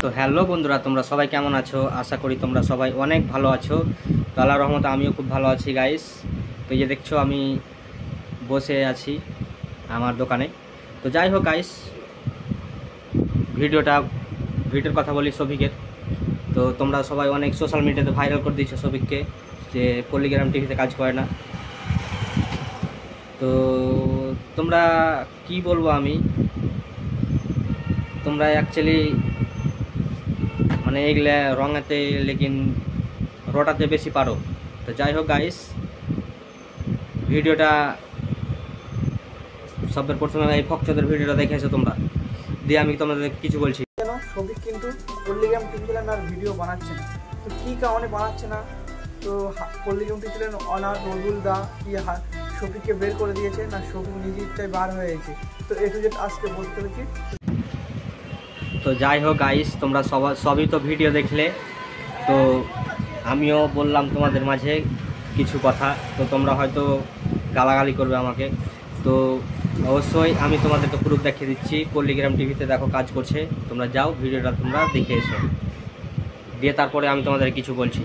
তো হ্যালো বন্ধুরা, তোমরা সবাই কেমন আছো? আশা করি তোমরা সবাই অনেক ভালো আছো। তো আল্লাহর রহমতে আমিও খুব ভালো আছি গাইস। তো এই যে দেখছো আমি বসে আছি আমার দোকানে। তো যাই হোক গাইস, ভিডিওর কথা বলি শফিকের। তো তোমরা সবাই অনেক সোশ্যাল মিডিয়াতে ভাইরাল করে দিয়েছো শফিককে যে পল্লীগ্রাম টিভিতে কাজ করে না। তো তোমরা কি বলবো আমি, তোমরা অ্যাকচুয়ালি মানে এগুলা রঙাতে লেকিন রটাতে বেশি পারো। তো যাই হোক গাইস, ভিডিওটা সবের প্রথমে এই ফকচদের ভিডিওটা দেখেছো তোমরা, দিয়ে আমি তোমাদের কিছু বলছি। কেন শফিক কিন্তু পল্লীগ্রাম টিভিতে আর ভিডিও বানাচ্ছে না, তো কী কারণে বানাচ্ছে না? তো পল্লীগ্রাম টিভিতে অনার নজরুল দা কি শফিককে বের করে দিয়েছে না শফিক নিজে ইচ্ছায় বার হয়েছে? তো এটু যেটা আজকে বলতে পেরেছি। তো যাই হোক গাইস, তোমরা সবই তো ভিডিও দেখলে, তো আমিও বললাম তোমাদের মাঝে কিছু কথা। তো তোমরা হয়তো গালাগালি করবে আমাকে, তো অবশ্যই আমি তোমাদেরকে প্রুফ দেখিয়ে দিচ্ছি। পল্লীগ্রাম টিভিতে দেখো কাজ করছে, তোমরা যাও ভিডিওটা তোমরা দেখে এসো, দিয়ে তারপরে আমি তোমাদের কিছু বলছি।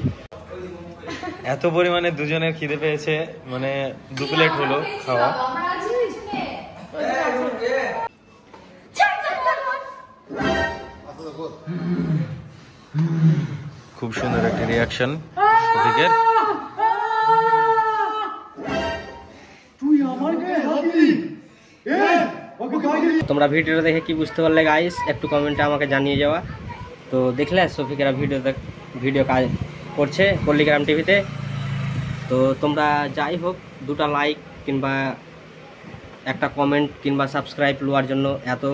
এত পরিমাণে দুজনের খিদে পেয়েছে, মানে 2 প্লেট হলো খাওয়া। খুব সুন্দর একটা রিয়াকশন শফিকের। তোমরা ভিডিওটা দেখে কি বুঝতে পারলে গাইস, একটু কমেন্টে আমাকে জানিয়ে যাওয়া। তো দেখলে শফিকেরা ভিডিও কাজ করছে পল্লীগ্রাম টিভিতে। তো তোমরা যাই হোক, 2টা লাইক কিংবা একটা কমেন্ট কিংবা সাবস্ক্রাইব লওয়ার জন্য এত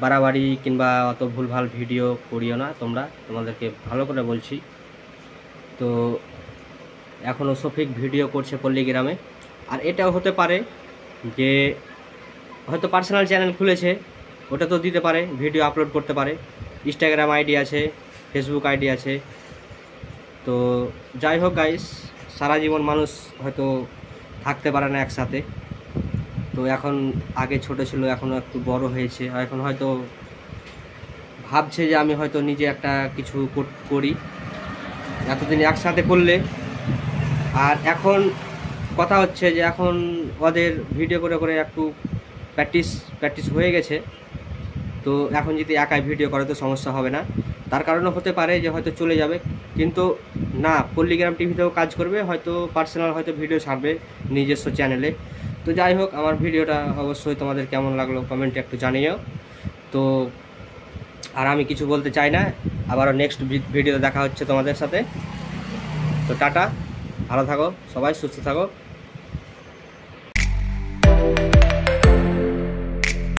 বাড়াবাড়ি কিংবা অত ভুলভাল ভিডিও করিও না তোমরা, তোমাদেরকে ভালো করে বলছি। তো এখনও শফিক ভিডিও করছে পল্লীগ্রামে, আর এটাও হতে পারে যে হয়তো পার্সোনাল চ্যানেল খুলেছে, ওটা তো দিতে পারে, ভিডিও আপলোড করতে পারে, ইনস্টাগ্রাম আইডি আছে, ফেসবুক আইডি আছে। তো যাই হোক গাইস, সারা জীবন মানুষ হয়তো থাকতে পারে না একসাথে। তো এখন আগে ছোট ছিল, এখনও একটু বড় হয়েছে, এখন হয়তো ভাবছে যে আমি হয়তো নিজে একটা কিছু করি, এতদিন একসাথে করলে। আর এখন কথা হচ্ছে যে এখন ওদের ভিডিও করে করে একটু প্র্যাকটিস হয়ে গেছে। তো এখন যদি একাই ভিডিও করে তো সমস্যা হবে না, তার কারণে হতে পারে যে হয়তো চলে যাবে, কিন্তু না, পল্লীগ্রাম টিভিতেও কাজ করবে, হয়তো পার্সোনাল হয়তো ভিডিও ছাড়বে নিজস্ব চ্যানেলে। তো যাই হোক, আমার ভিডিওটা অবশ্যই তোমাদের কেমন লাগলো কমেন্টে একটু জানিও। তো আর আমি কিছু বলতে চাই না, আবারও নেক্সট ভিডিওতে দেখা হচ্ছে তোমাদের সাথে। তো টাটা, ভালো থাকো সবাই, সুস্থ থাকো।